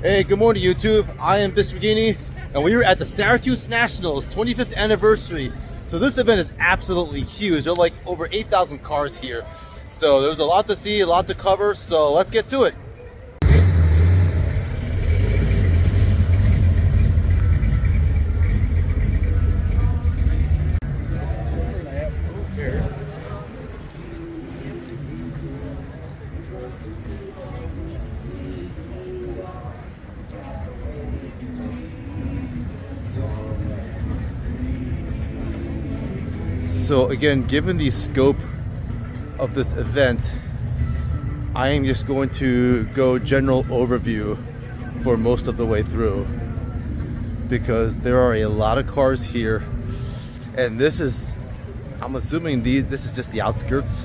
Hey, good morning, YouTube. I am Bistragini, and we are at the Syracuse Nationals 25th anniversary. So this event is absolutely huge. There are like over 8,000 cars here. So there's a lot to see, a lot to cover. So let's get to it. So again, given the scope of this event, I am just going to go general overview for most of the way through because there are a lot of cars here, and this is, I'm assuming this is just the outskirts.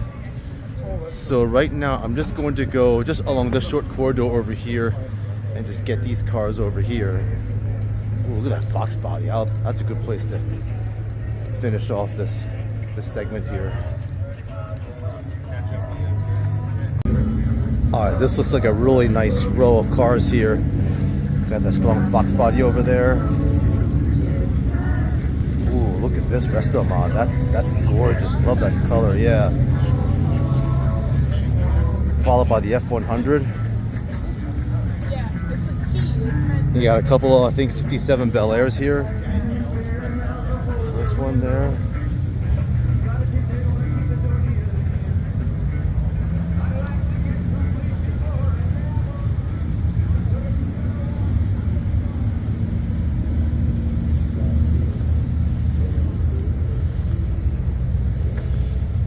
So right now I'm just going to go just along this short corridor over here and just get these cars over here. Ooh, look at that Fox body. That's a good place to finish off this segment here. Alright, this looks like a really nice row of cars here. Got that strong Fox body over there. Ooh, look at this resto mod. That's gorgeous. Love that color, yeah. Followed by the F100. Yeah, it's a T. It's meant. You got a couple of, I think, 57 Bel Airs here. First one there.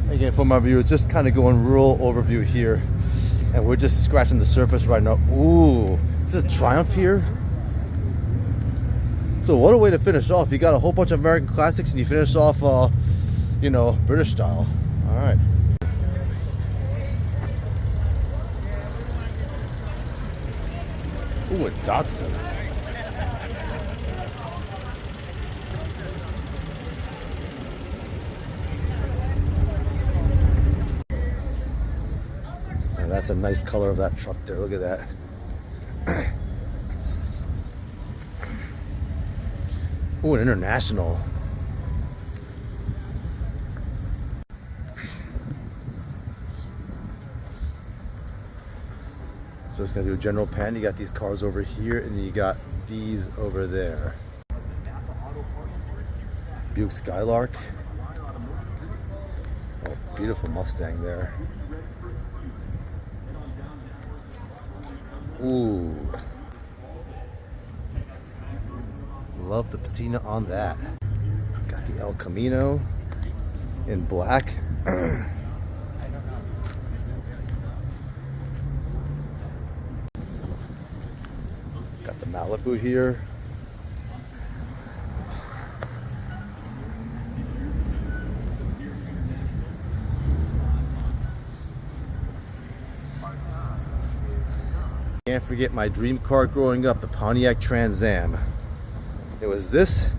Again, for my viewers, just kind of going rural overview here, and we're just scratching the surface right now. Ooh, is this a Triumph here? So what a way to finish off. You got a whole bunch of American classics and you finish off, you know, British style. All right. Ooh, a Datsun. That's a nice color of that truck there. Look at that. Oh, an International. So it's gonna do a general pan. You got these cars over here, and then you got these over there. Buick Skylark. Oh, beautiful Mustang there. Ooh. Love the patina on that. Got the El Camino in black. Got the Malibu here. Can't forget my dream car growing up, the Pontiac Trans Am. It was this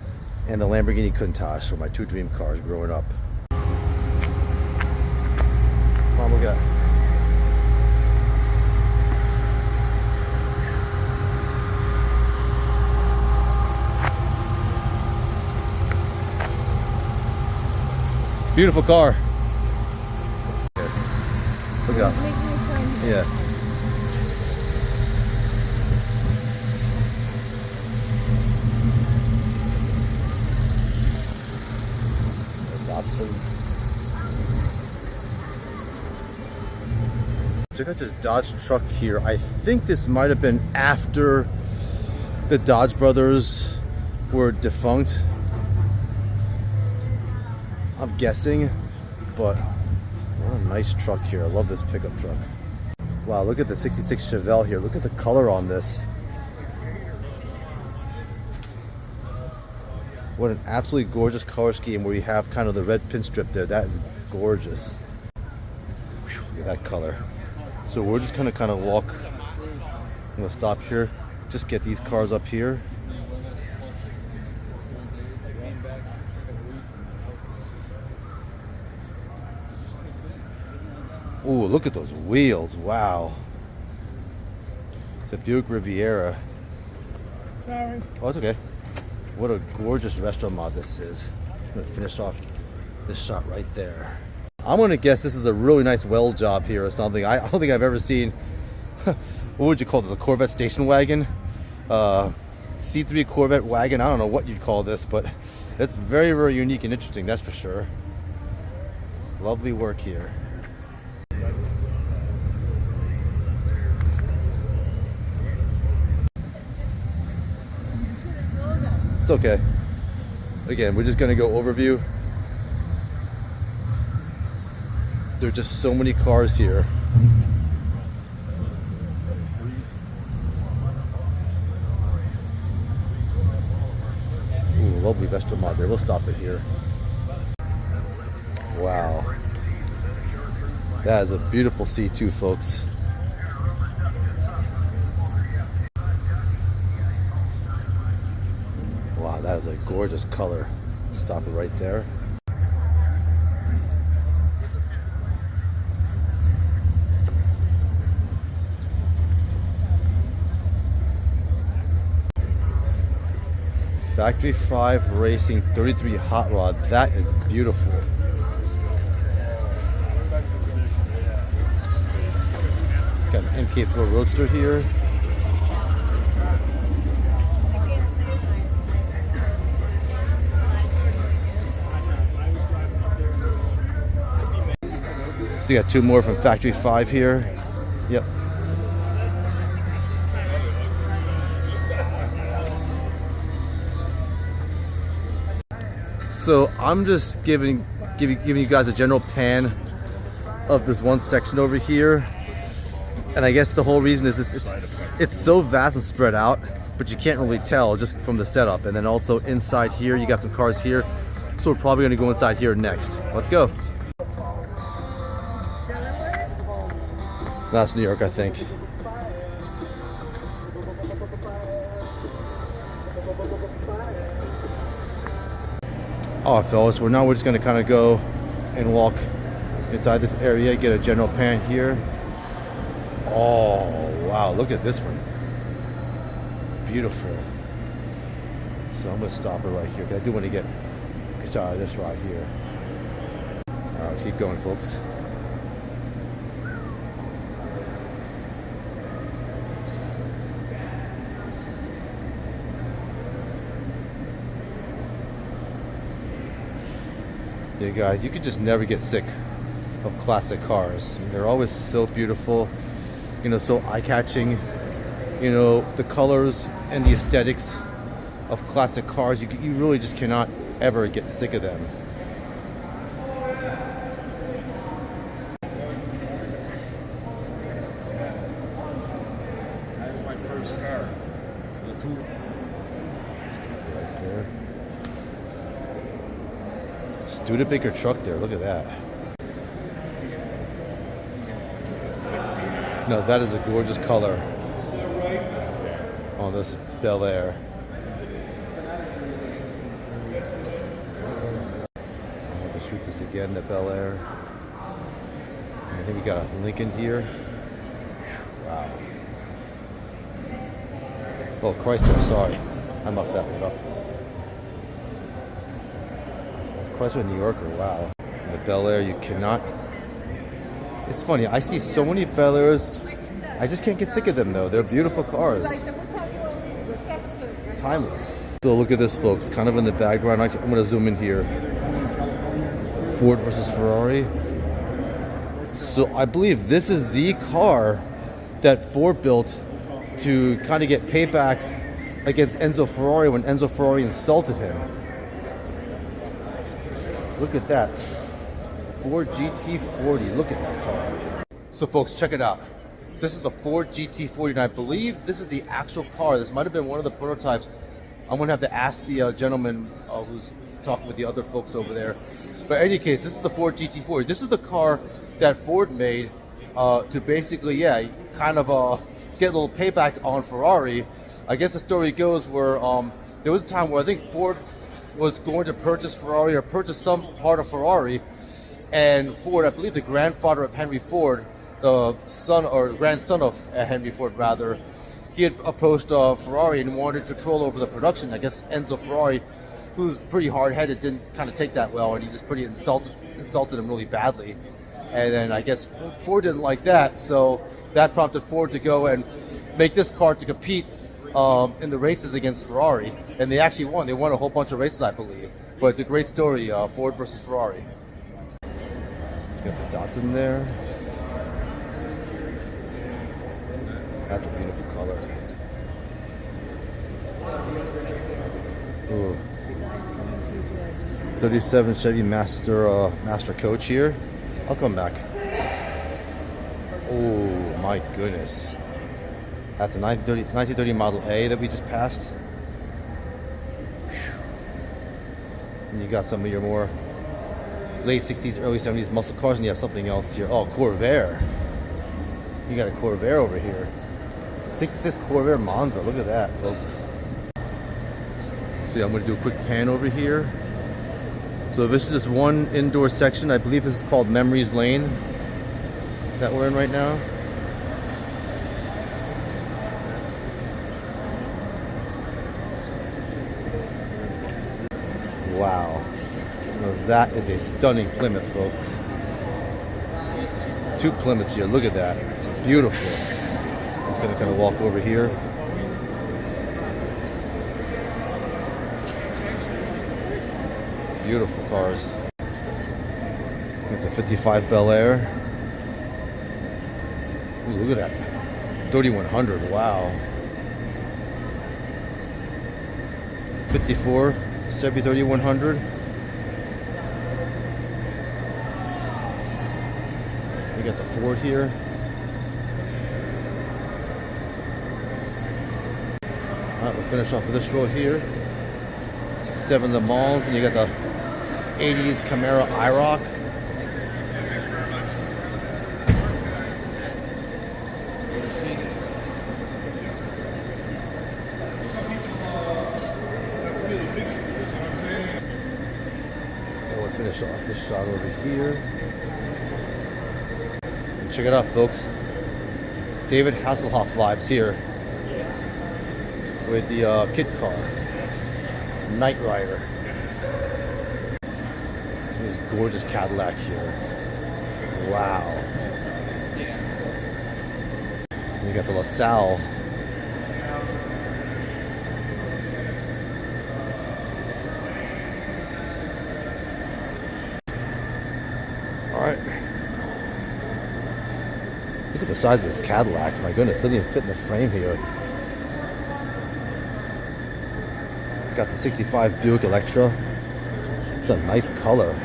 and the Lamborghini Countach were my two dream cars growing up. Come on, look at that. Beautiful car. Look out. Yeah. Datsun. Check out this Dodge truck here. I think this might have been after the Dodge brothers were defunct. I'm guessing, but what a nice truck here. I love this pickup truck. Wow, look at the 66 Chevelle here. Look at the color on this. What an absolutely gorgeous color scheme where you have kind of the red pin strip there. That is gorgeous. Whew, look at that color. So we're just gonna kind of walk. I'm gonna stop here. Just get these cars up here. Ooh, look at those wheels. Wow. It's a Buick Riviera. Sorry. Oh, it's okay. What a gorgeous restaurant mod this is. I'm gonna finish off this shot right there. I'm gonna guess this is a really nice weld job here or something. I don't think I've ever seen, what would you call this, a Corvette station wagon? C3 Corvette wagon, I don't know what you'd call this, but it's very, very unique and interesting, that's for sure. Lovely work here. It's okay. Again, we're just gonna go overview. There are just so many cars here. Ooh, lovely Vestra mod there. We'll stop it here. Wow. That is a beautiful C2, folks. Wow, that is a gorgeous color. Stop it right there. Factory 5 Racing 33 Hot Rod. That is beautiful. Got an MK4 Roadster here. So you got two more from Factory 5 here. Yep. So I'm just giving you guys a general pan of this one section over here, and I guess the whole reason is it's so vast and spread out, but you can't really tell just from the setup. And then also inside here, you got some cars here, so we're probably going to go inside here next. Let's go. That's New York, I think. All right, fellas, we're just going to kind of go and walk inside this area, get a general pan here. Oh, wow, look at this one. Beautiful. So I'm going to stop it right here, because I do want to get a shot of this right here. All right, let's keep going, folks. Yeah, guys, you could just never get sick of classic cars. I mean, they're always so beautiful, you know, so eye-catching. You know, the colors and the aesthetics of classic cars, you really just cannot ever get sick of them. That was my first car. The two. Right there. Studebaker truck there, look at that. No, that is a gorgeous color. Is that right? Oh, this is Bel Air. So I have to shoot this again, the Bel Air. And I think we got a Lincoln here. Wow. Oh, Chrysler, sorry. I muffed that one up. Chrysler New Yorker, wow. And the Bel Air, you cannot. It's funny, I see so many Bel Airs. I just can't get sick of them though. They're beautiful cars. Timeless. So look at this, folks, kind of in the background. I'm going to zoom in here. Ford versus Ferrari. So I believe this is the car that Ford built to kind of get payback against Enzo Ferrari when Enzo Ferrari insulted him. Look at that. Ford GT40. Look at that car. So folks, check it out. This is the Ford GT40, and I believe this is the actual car. This might have been one of the prototypes. I'm going to have to ask the gentleman who's talking with the other folks over there. But in any case, this is the Ford GT40. This is the car that Ford made to basically, kind of get a little payback on Ferrari. I guess the story goes where there was a time where I think Ford was going to purchase Ferrari or purchase some part of Ferrari, and Ford, I believe the grandfather of Henry Ford, the son or grandson of Henry Ford rather, he had approached Ferrari and wanted control over the production. I guess Enzo Ferrari, who's pretty hard-headed, didn't kind of take that well, and he just pretty insulted him really badly. And then I guess Ford didn't like that, so that prompted Ford to go and make this car to compete in the races against Ferrari. And they actually won. They won a whole bunch of races, I believe. But it's a great story, Ford versus Ferrari. Just got the dots in there. That's a beautiful color. Ooh. 37 Chevy Master Coach here. I'll come back. Oh my goodness. That's a 1930 Model A that we just passed. And you got some of your more late 60s, early 70s muscle cars, and you have something else here. Oh, Corvette. You got a Corvette over here. 66 Corvette Monza. Look at that, folks. So yeah, I'm going to do a quick pan over here. So this is just one indoor section. I believe this is called Memories Lane that we're in right now. Wow. Now that is a stunning Plymouth, folks. 2 Plymouths here. Look at that. Beautiful. I'm just going to kind of walk over here. Beautiful cars. It's a 55 Bel Air. Ooh, look at that. 3100. Wow. 54 Chevy 3100. We got the Ford here. Alright, we'll finish off with this row here. 67 Le Mans, and you got the 80s Camaro IROC. And we'll finish off this shot over here. And check it out, folks. David Hasselhoff vibes here with the kit car. Knight Rider. This gorgeous Cadillac here. Wow. You got the LaSalle. Alright. Look at the size of this Cadillac. My goodness, doesn't even fit in the frame here. Got the 65 Buick Electra. It's a nice color.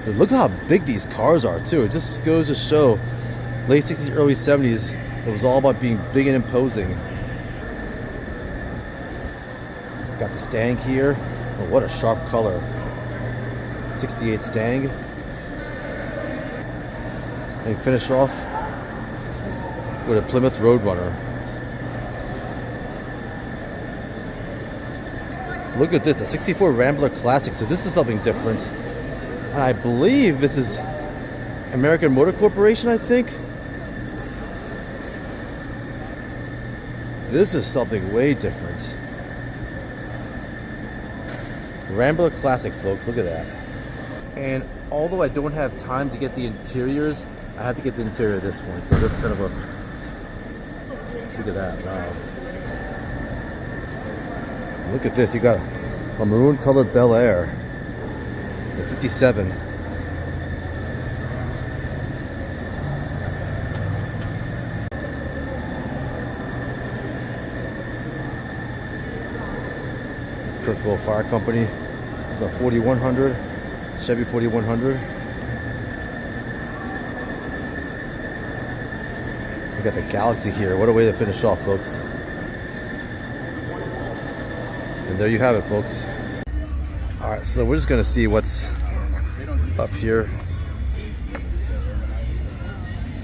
But look how big these cars are too. It just goes to show late 60s, early 70s, it was all about being big and imposing. Got the Stang here. Oh, what a sharp color. 68 Stang. And finish off with a Plymouth Roadrunner. Look at this, a 64 Rambler Classic. So this is something different. And I believe this is American Motor Corporation, I think. This is something way different. Rambler Classic, folks, look at that. And although I don't have time to get the interiors, I have to get the interior of this one. So that's kind of a, look at that, wow. Look at this, you got a maroon colored Bel Air, the 57. Kirkwell Fire Company. This is a 4100, Chevy 4100. We got the Galaxy here. What a way to finish off, folks. And there you have it, folks. Alright, so we're just going to see what's up here.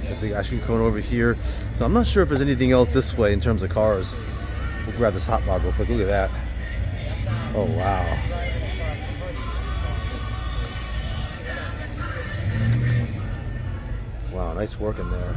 The big ice cream cone over here. So I'm not sure if there's anything else this way in terms of cars. We'll grab this hot rod real quick. Look at that. Oh, wow. Wow, nice work in there.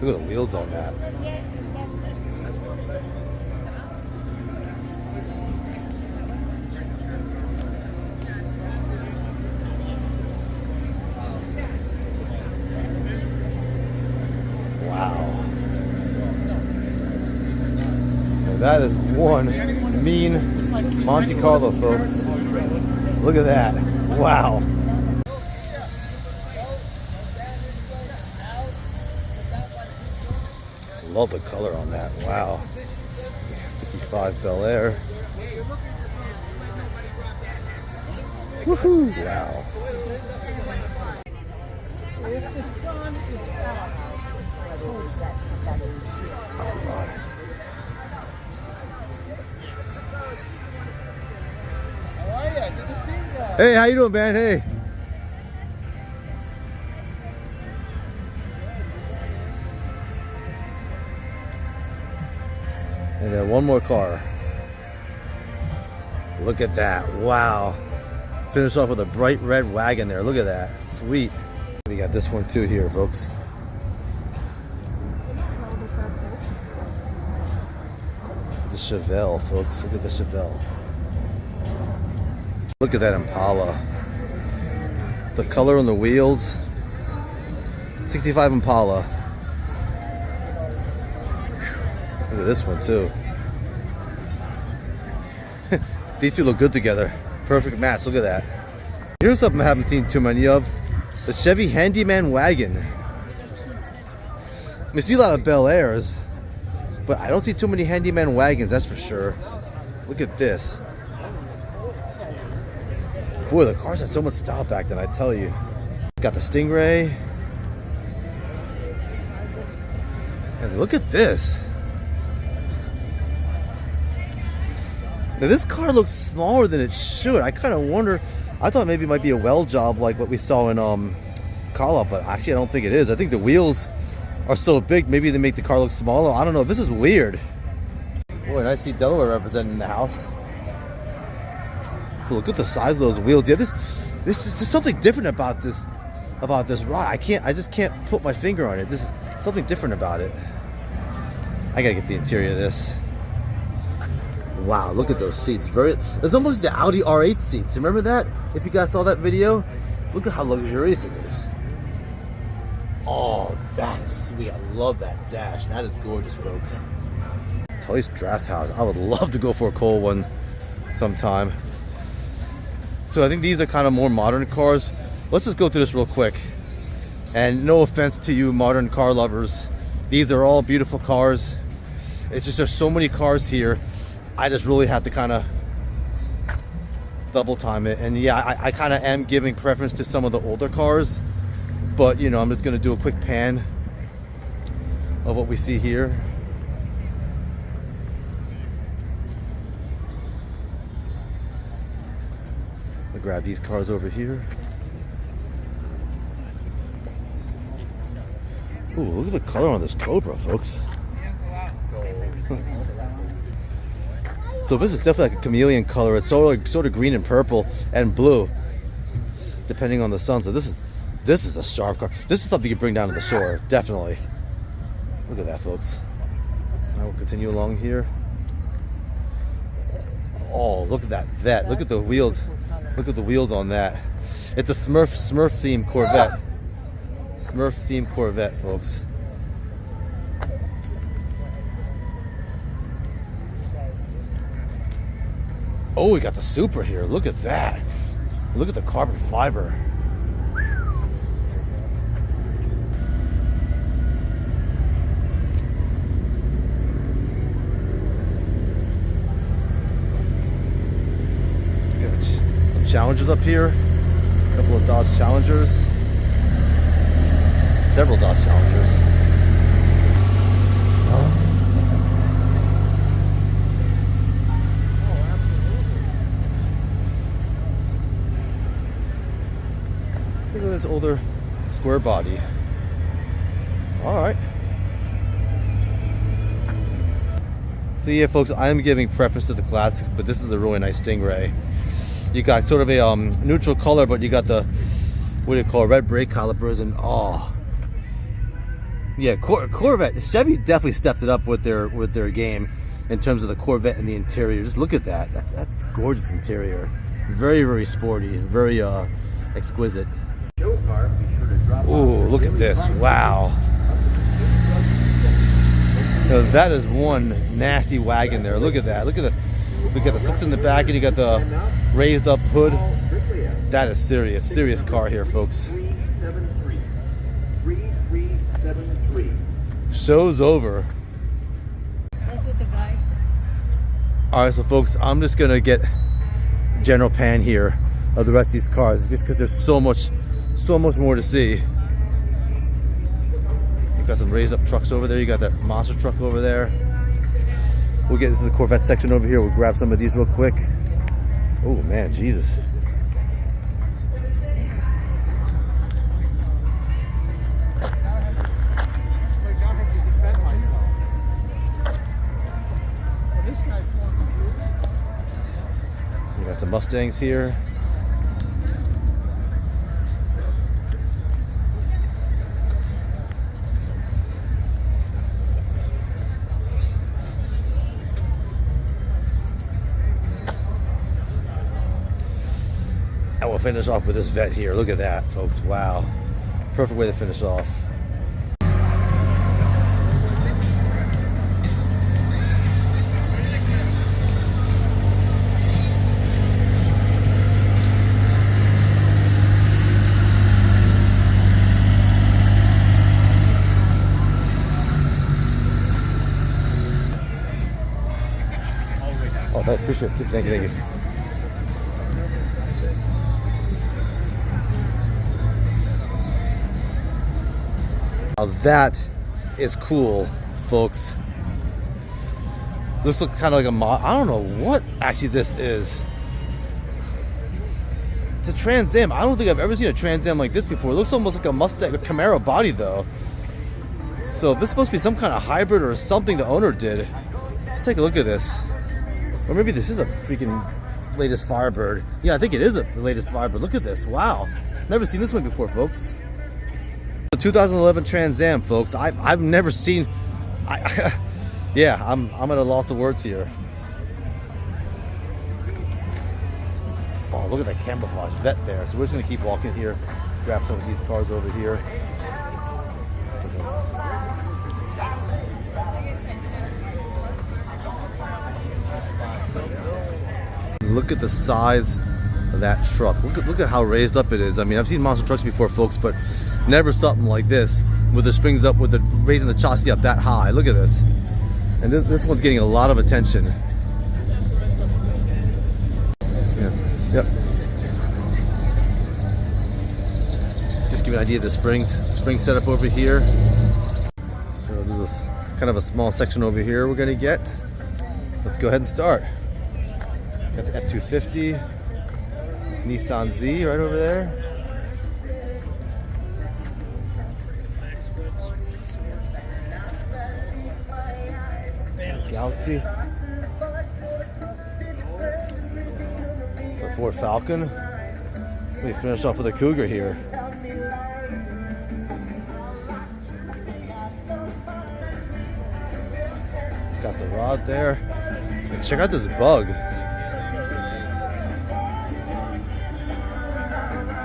Look at the wheels on that. Wow. So that is one mean Monte Carlo, folks. Look at that. Wow. Love the color on that. Wow. 55 Bel Air. Woohoo! Wow. If the sun is out, how are you? Good to see you guys. Hey, how you doing, man? Hey. And then one more car. Look at that. Wow. Finish off with a bright red wagon there. Look at that. Sweet. We got this one too here, folks. The Chevelle, folks. Look at the Chevelle. Look at that Impala. The color on the wheels. 65 Impala. Look at this one too. These two look good together. Perfect match. Look at that. Here's something I haven't seen too many of. The Chevy Handyman wagon. We see a lot of Bel Airs, but I don't see too many Handyman wagons, that's for sure. Look at this. Boy, the cars had so much style back then, I tell you. Got the Stingray. And look at this. Now this car looks smaller than it should. I kind of wonder, I thought maybe it might be a weld job like what we saw in Call Up, but actually I don't think it is. I think the wheels are so big, maybe they make the car look smaller. I don't know, this is weird. Boy, and I see Delaware represented in the house. Look at the size of those wheels. Yeah, this is just something different about this ride. I just can't put my finger on it. This is something different about it. I gotta get the interior of this. Wow, look at those seats. It's almost the Audi R8 seats. Remember that? If you guys saw that video, look at how luxurious it is. Oh, that is sweet. I love that dash. That is gorgeous, folks. Toys Draft House. I would love to go for a cold one sometime. So I think these are kind of more modern cars. Let's just go through this real quick. And no offense to you modern car lovers. These are all beautiful cars. It's just there's so many cars here. I just really have to kind of double time it. And yeah, I kind of am giving preference to some of the older cars. But, you know, I'm just going to do a quick pan of what we see here. I'll grab these cars over here. Ooh, look at the color on this Cobra, folks. So this is definitely like a chameleon color. It's sort of green and purple and blue, depending on the sun. So this is a sharp car. This is something you bring down to the shore, definitely. Look at that, folks. I will continue along here. Oh, look at that Vette. Look at the wheels. Look at the wheels on that. It's a Smurf themed Corvette. Smurf themed Corvette, folks. Oh, we got the Supra here. Look at that. Look at the carbon fiber. Got some Challengers up here. A couple of Dodge Challengers. Several Dodge Challengers. Look at this older square body. Alright. So yeah, folks, I'm giving preference to the classics, but this is a really nice Stingray. You got sort of a neutral color, but you got the, what do you call it, red brake calipers, and oh, Yeah, Corvette. Chevy definitely stepped it up with their game in terms of the Corvette and the interior. Just look at that. That's gorgeous interior. Very, very sporty. Very exquisite. Ooh, look at this. Wow. Now, that is one nasty wagon there. Look at that. Look at the six in the back, and you got the raised up hood. That is serious car here, folks. Show's over. That's what the guy said. All right, so folks, I'm just gonna get general pan here of the rest of these cars, just because there's so much more to see. You got some raised up trucks over there. You got that monster truck over there. This is the Corvette section over here. We'll grab some of these real quick. Oh man, Jesus. We got some Mustangs here. And we'll finish off with this Vette here. Look at that, folks. Wow. Perfect way to finish off. Oh, I appreciate it. Thank you. Now that is cool, folks. This looks kind of like a I don't know what actually this is. It's a Trans Am. I don't think I've ever seen a Trans Am like this before. It looks almost like a Mustang, a Camaro body though. So this is supposed to be some kind of hybrid or something the owner did. Let's take a look at this. Or maybe this is a freaking latest Firebird. Yeah, I think it is the latest Firebird. Look at this. Wow. Never seen this one before, folks. The 2011 Trans Am, folks. I've never seen. Yeah, I'm at a loss of words here. Oh, look at that camouflage Vette there. So we're just gonna keep walking here, grab some of these cars over here. Look at the size of that truck. Look at how raised up it is. I mean, I've seen monster trucks before, folks, but never something like this with the springs up, with the raising the chassis up that high. Look at this. And this one's getting a lot of attention. Yeah. Yep. Just give you an idea of the springs. Spring setup over here. So this is kind of a small section over here we're gonna get. Let's go ahead and start. Got the F-250, Nissan Z right over there. Galaxy. The Ford Falcon. Let me finish off with a Cougar here. Got the rod there. And check out this Bug.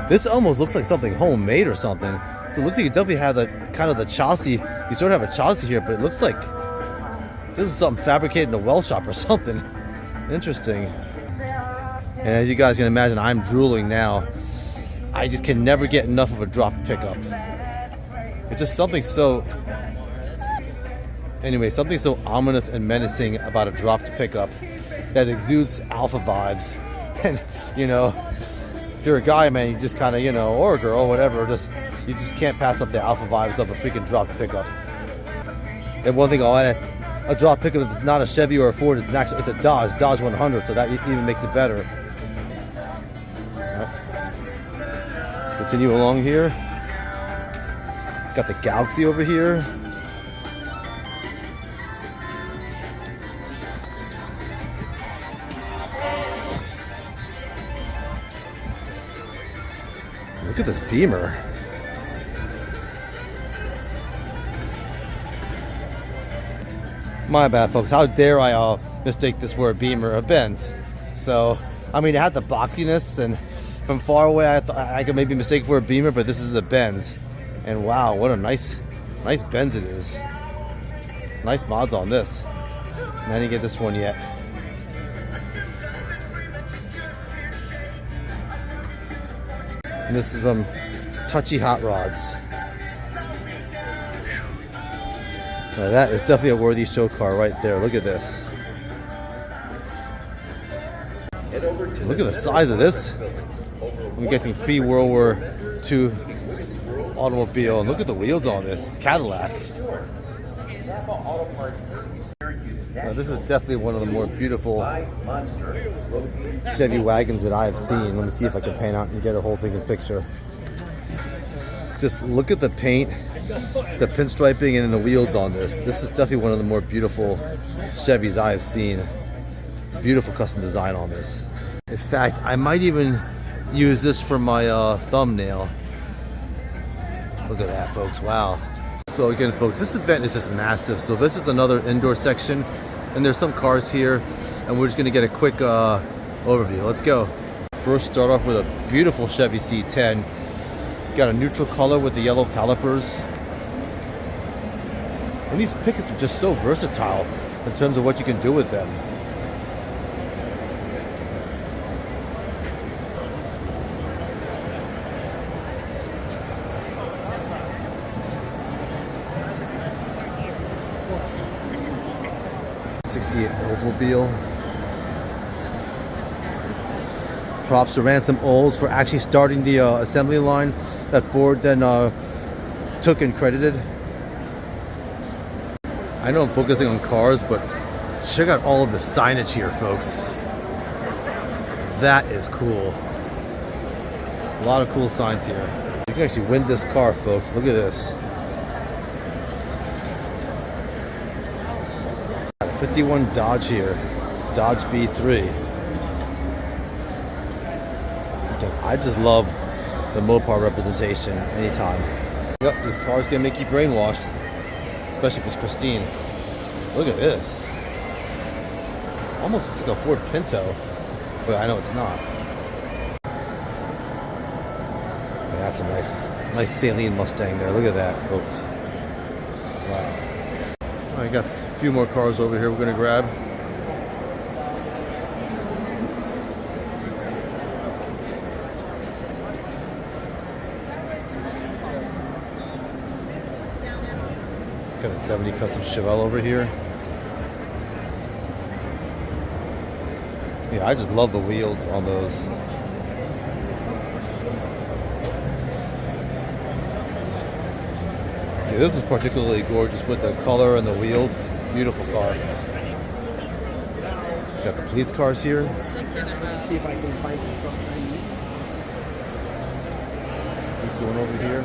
This almost looks like something homemade or something. So it looks like you definitely have the kind of the chassis. You sort of have a chassis here, but it looks like this is something fabricated in a weld shop or something. Interesting. And as you guys can imagine, I'm drooling now. I just can never get enough of a drop pickup. It's just something so... Anyway, something so ominous and menacing about a dropped pickup that exudes alpha vibes. And, you know, if you're a guy, man, you just kind of, you know, or a girl, whatever, you just can't pass up the alpha vibes of a freaking drop pickup. And one thing I'll add, a drop pickup is not a Chevy or a Ford, it's a Dodge 100, so that even makes it better. All right. Let's continue along here. Got the Galaxy over here. Look at this Beamer. My bad, folks. How dare I mistake this for a Beamer or a Benz? So, I mean, it had the boxiness, and from far away, I thought I could maybe mistake for a Beamer, but this is a Benz. And wow, what a nice Benz it is. Nice mods on this. And I didn't get this one yet. And this is from Touchy Hot Rods. Now that is definitely a worthy show car right there. Look at this. Look at the size of this. I'm guessing pre-World War II automobile. And look at the wheels on this. It's Cadillac. Now, this is definitely one of the more beautiful Chevy wagons that I have seen. Let me see if I can pan out and get the whole thing in picture. Just look at the paint, the pinstriping, and the wheels on this. This is definitely one of the more beautiful Chevys I have seen. Beautiful custom design on this. In fact, I might even use this for my thumbnail. Look at that, folks. Wow. So again, folks, this event is just massive. So this is another indoor section, and there's some cars here, and we're just going to get a quick overview. Let's go. First, start off with a beautiful Chevy C10. Got a neutral color with the yellow calipers. And these pickups are just so versatile in terms of what you can do with them. '68 Oldsmobile. Props to Ransom Olds for actually starting the assembly line that Ford then took and credited. I know I'm focusing on cars, but check out all of the signage here, folks. That is cool. A lot of cool signs here. You can actually win this car, folks. Look at this. 51 Dodge here. Dodge B3. I just love the Mopar representation anytime. Yep, these cars can make you brainwashed, especially if it's pristine. Look at this. Almost looks like a Ford Pinto, but I know it's not. Yeah, that's a nice Saline Mustang there. Look at that, folks. Wow. All right, got a few more cars over here we're gonna grab. Got a 70 Custom Chevelle over here. Yeah, I just love the wheels on those. Yeah, this is particularly gorgeous with the color and the wheels. Beautiful car. Got the police cars here. Let's see if I can find it. Keep going over here.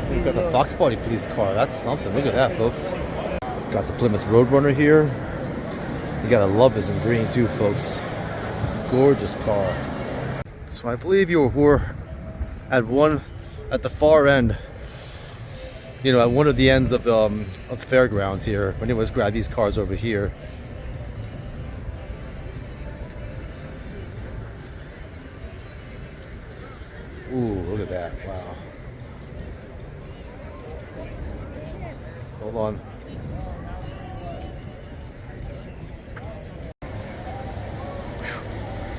We've got the Fox Body police car. That's something. Look at that, folks. Got the Plymouth Roadrunner here. You gotta love this in green too, folks. Gorgeous car. So I believe you were at the far end, you know, at one of the ends of the fairgrounds here. Anyways, grab these cars over here. Ooh, look at that. Wow. Hold on.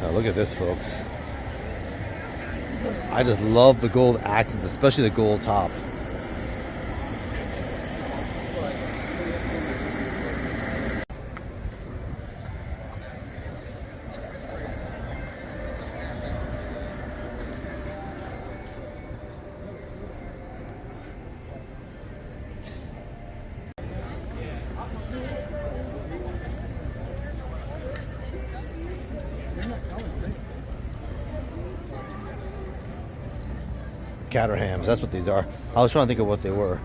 Now look at this, folks. I just love the gold accents, especially the gold top. Caterhams, that's what these are. I was trying to think of what they were.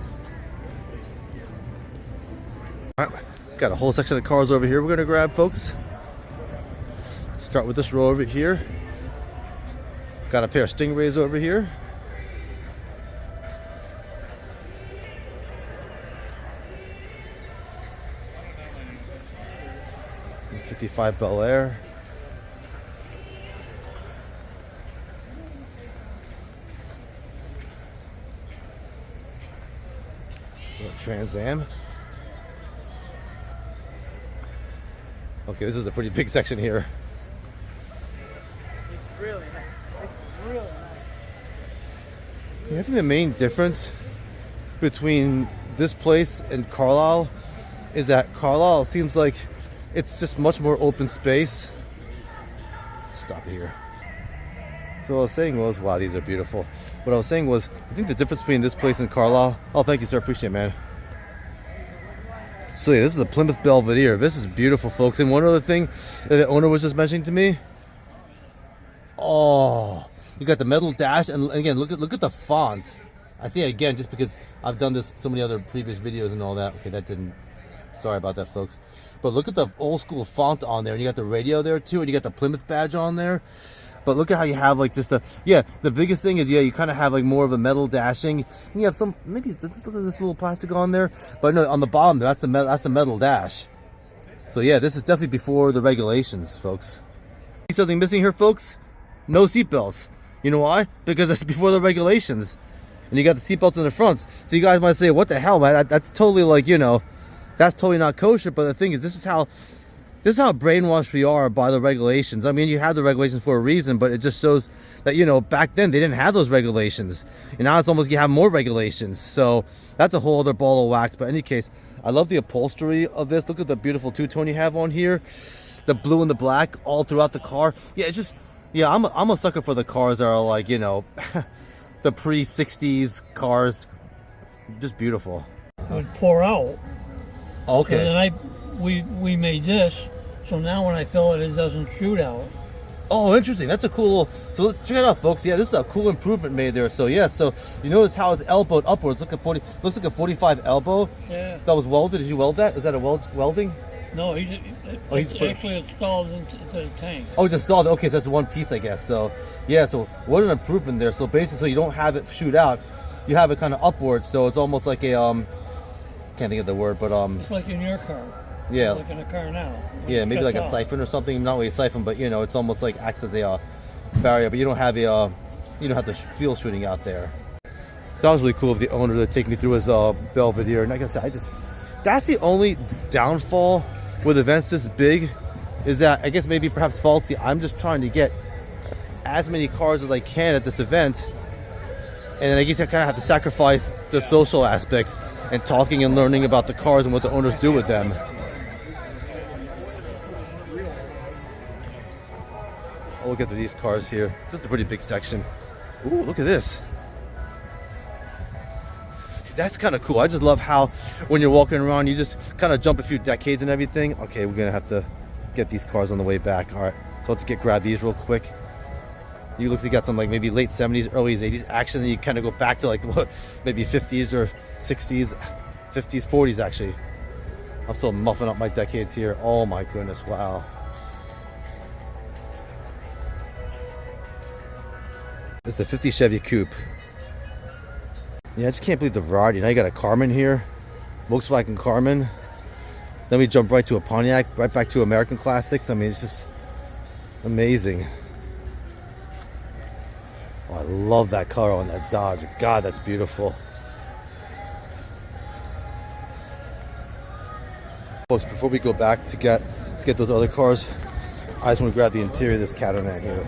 All right, got a whole section of cars over here we're gonna grab, folks. Let's start with this row over here. Got a pair of Stingrays over here. 55 Bel Air. Trans Am. Okay, this is a pretty big section here. It's really nice. It's really nice. Yeah, I think the main difference between this place and Carlisle is that Carlisle seems like it's just much more open space. Stop here. So what I was saying was, wow, these are beautiful. What I was saying was, I think the difference between this place and Carlisle. Oh, thank you, sir. Appreciate it, man. So yeah, this is the Plymouth Belvedere. This is beautiful, folks. And one other thing that the owner was just mentioning to me. Oh, you got the metal dash, and again, look at the font. I see it again just because I've done this so many other previous videos and all that. Okay, that didn't. Sorry about that, folks. But look at the old school font on there, and you got the radio there too, and you got the Plymouth badge on there. But look at how you have like just the the biggest thing is you kind of have like more of a metal dashing. And you have some look at this little plastic on there, but no, on the bottom that's the metal dash. So yeah, this is definitely before the regulations, folks. See something missing here, folks? No seatbelts. You know why? Because that's before the regulations. And you got the seatbelts in the front. So you guys might say, what the hell, man? That's totally like, that's totally not kosher. But the thing is, this is how brainwashed we are by the regulations. I mean, you have the regulations for a reason, but it just shows that, back then they didn't have those regulations. And now it's almost you have more regulations. So that's a whole other ball of wax. But in any case, I love the upholstery of this. Look at the beautiful two-tone you have on here. The blue and the black all throughout the car. Yeah, it's just, I'm a sucker for the cars that are like, the pre-60s cars. Just beautiful. It would pour out. Okay. And then we made this, so now when I fill it, it doesn't shoot out. Oh, interesting. That's a cool little. So let's check it out, folks. Yeah, this is a cool improvement made there. So yeah, so you notice how it's elbowed upwards. Look at 40. Looks like a 45 elbow. Yeah. That was welded. Did you weld that? Is that a welding? No, it's actually installed into the tank. Oh, it's installed. Okay, so that's one piece, I guess. So yeah, so what an improvement there. So basically, you don't have it shoot out. You have it kind of upwards. So it's almost like a can't think of the word, but It's like in your car. Yeah. Like in a car now. Yeah, maybe like a siphon or something. Not really a siphon, but it's almost like acts as a barrier. But you don't have the fuel shooting out there. So that was really cool of the owner to take me through his Belvedere. And like I said, that's the only downfall with events this big, is that I guess maybe perhaps faulty. I'm just trying to get as many cars as I can at this event, and then I guess I kind of have to sacrifice the social aspects and talking and learning about the cars and what the owners do with them. Oh, look at these cars here. This is a pretty big section. Ooh, look at this. See, that's kind of cool. I just love how when you're walking around, you just kind of jump a few decades and everything. Okay, we're gonna have to get these cars on the way back. All right, so let's grab these real quick. You look like you got some like maybe late 70s, early 80s action, and you kind of go back to like what, maybe 50s or 60s, 50s, 40s actually. I'm still muffing up my decades here. Oh my goodness, wow. This is a 50 Chevy Coupe. Yeah, I just can't believe the variety. Now you got a Carmen here, Volkswagen Carmen. Then we jump right to a Pontiac, right back to American Classics. I mean, it's just amazing. Oh, I love that color on that Dodge. God, that's beautiful. Folks, before we go back to get those other cars, I just want to grab the interior of this Cadillac here.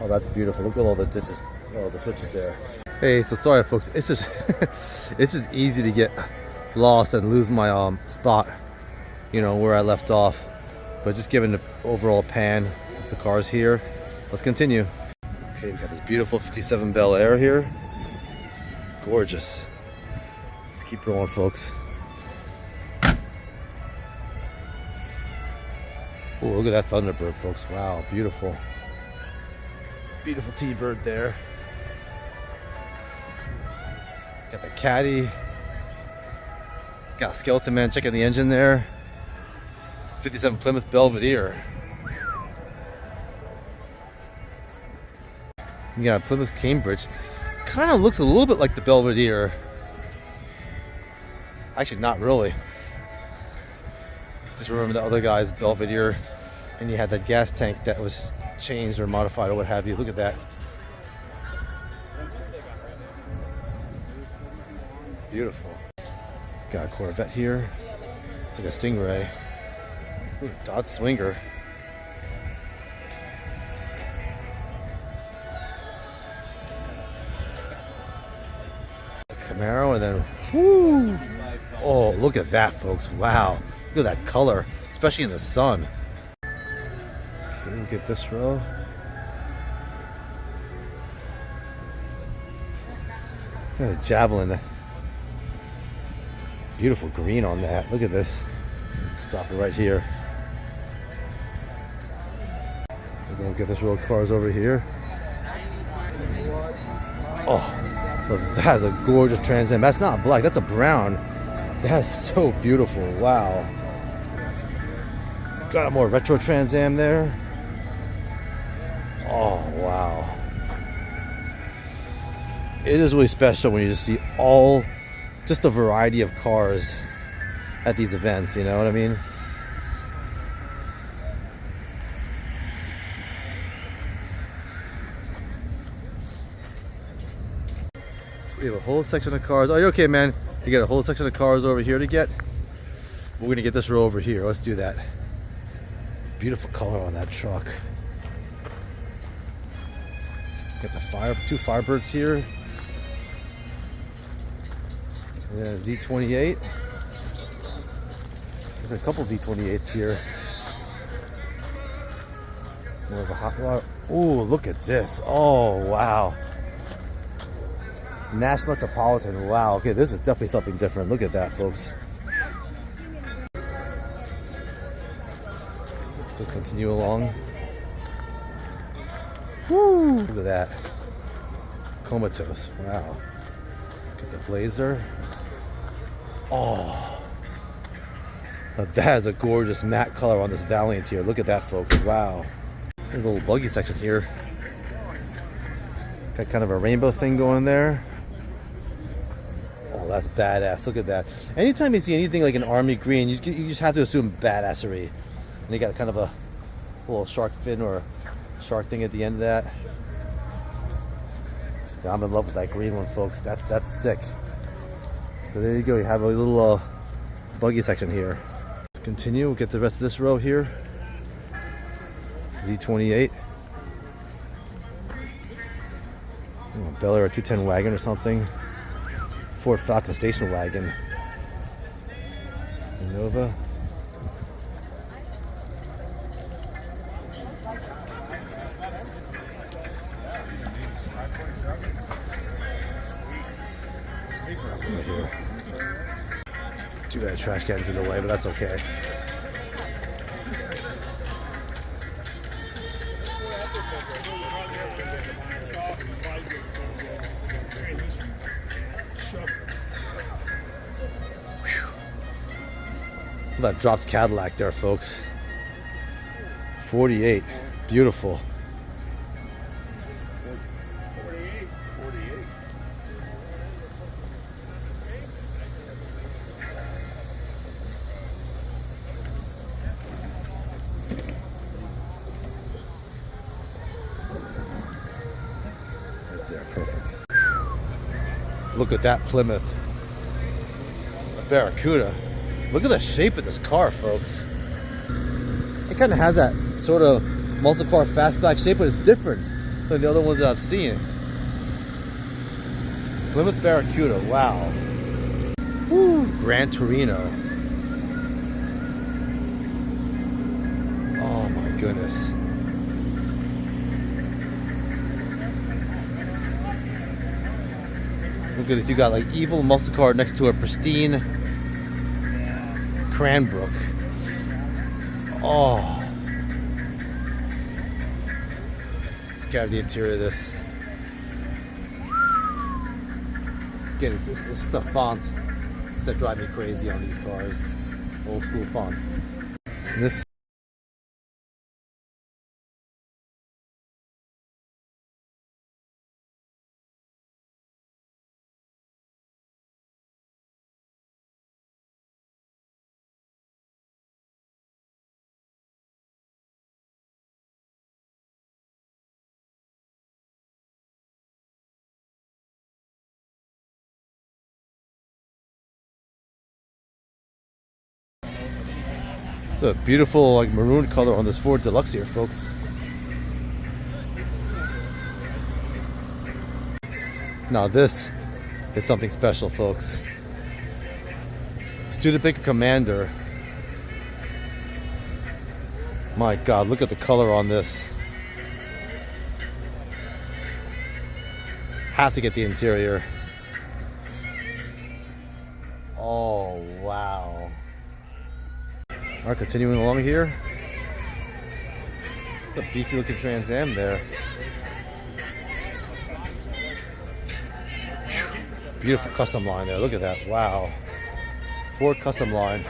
Oh, that's beautiful. Look at all the ditches, all the switches there. Hey, so sorry, folks. It's just it's just easy to get lost and lose my spot, where I left off. But just giving the overall pan of the cars here. Let's continue. Okay, we got this beautiful 57 Bel Air here. Gorgeous. Let's keep rolling, folks. Oh, look at that Thunderbird, folks. Wow, beautiful. Beautiful T-Bird there. Got the Caddy. Got a Skeleton Man checking the engine there. 57 Plymouth Belvedere. You got Plymouth Cambridge. Kind of looks a little bit like the Belvedere. Actually, not really. Just remember the other guy's Belvedere, and he had that gas tank that was changed or modified or what have you. Look at that. Beautiful. Got a Corvette here. It's like a Stingray. Ooh, Dodge Swinger. Camaro, and then whoo! Oh, look at that, folks! Wow, look at that color, especially in the sun. Okay, we get this row. Got a Javelin. Beautiful green on that. Look at this. Stop it right here. We're gonna get this row of cars over here. Oh, look, that's a gorgeous Trans Am. That's not black, that's a brown. That's so beautiful. Wow. Got a more retro Trans Am there. Oh, wow. It is really special when you just see just a variety of cars at these events, you know what I mean? So we have a whole section of cars. Are you okay, man? You got a whole section of cars over here to get. We're gonna get this row over here. Let's do that. Beautiful color on that truck. Got the two Firebirds here. And then a Z28. There's a couple Z28s here. More of a hot rod. Ooh, look at this. Oh, wow. National Metropolitan. Wow. Okay, this is definitely something different. Look at that, folks. Let's continue along. Woo! Look at that. Comatose. Wow. Look at the Blazer. Oh. Now that is a gorgeous matte color on this Valiant here. Look at that, folks. Wow. There's a little buggy section here. Got kind of a rainbow thing going there. Oh, that's badass. Look at that. Anytime you see anything like an army green, you just have to assume badassery. And you got kind of a little shark fin or shark thing at the end of that. Yeah, I'm in love with that green one, folks. That's sick. So there you go. You have a little buggy section here. Let's continue. We'll get the rest of this row here. Z28. Oh, Bel Air 210 wagon or something. Ford Falcon station wagon. Innova. Stop it right here. Too bad the trash can's in the way, but that's okay. That dropped Cadillac there, folks. 48. Beautiful. Right there, perfect. Look at that Plymouth. A Barracuda. Look at the shape of this car, folks. It kind of has that sort of muscle car fastback shape, but it's different than the other ones that I've seen. Plymouth Barracuda, wow. Woo. Gran Torino. Oh my goodness. Look at this, you got like evil muscle car next to a pristine Cranbrook. Oh. Let's grab the interior of this. Again, it's just the font that drive me crazy on these cars. Old school fonts. And this It's a beautiful like maroon color on this Ford Deluxe here, folks. Now this is something special, folks. Studebaker Commander. My God, look at the color on this. Have to get the interior. Oh, wow. All right, continuing along here. It's a beefy looking Trans Am there. Beautiful custom line there. Look at that. Wow. Ford custom line.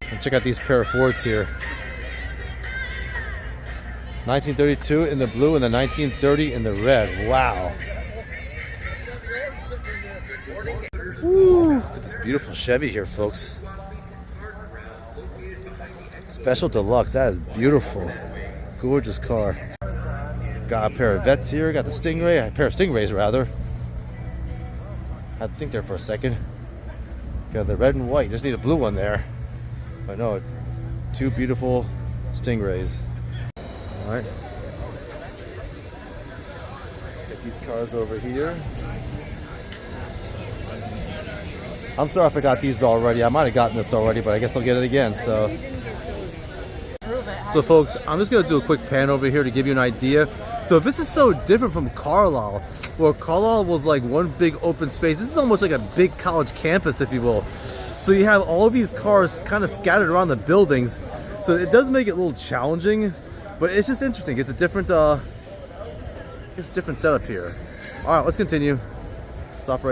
And check out these pair of Fords here. 1932 in the blue and the 1930 in the red. Wow. Woo. Look at this beautiful Chevy here, folks. Special Deluxe. That is beautiful. Gorgeous car. Got a pair of Vettes here. Got the Stingray. A pair of Stingrays, rather. Had to think there for a second. Got the red and white. Just need a blue one there. But no, two beautiful Stingrays. Alright. Get these cars over here. I'm sorry if I got these already. I might have gotten this already, but I guess I'll get it again. So folks, I'm just going to do a quick pan over here to give you an idea. So this is so different from Carlisle, where Carlisle was like one big open space. This is almost like a big college campus, if you will. So you have all of these cars kind of scattered around the buildings. So it does make it a little challenging, but it's just interesting. It's a different, different setup here. All right, let's continue. Stop right here.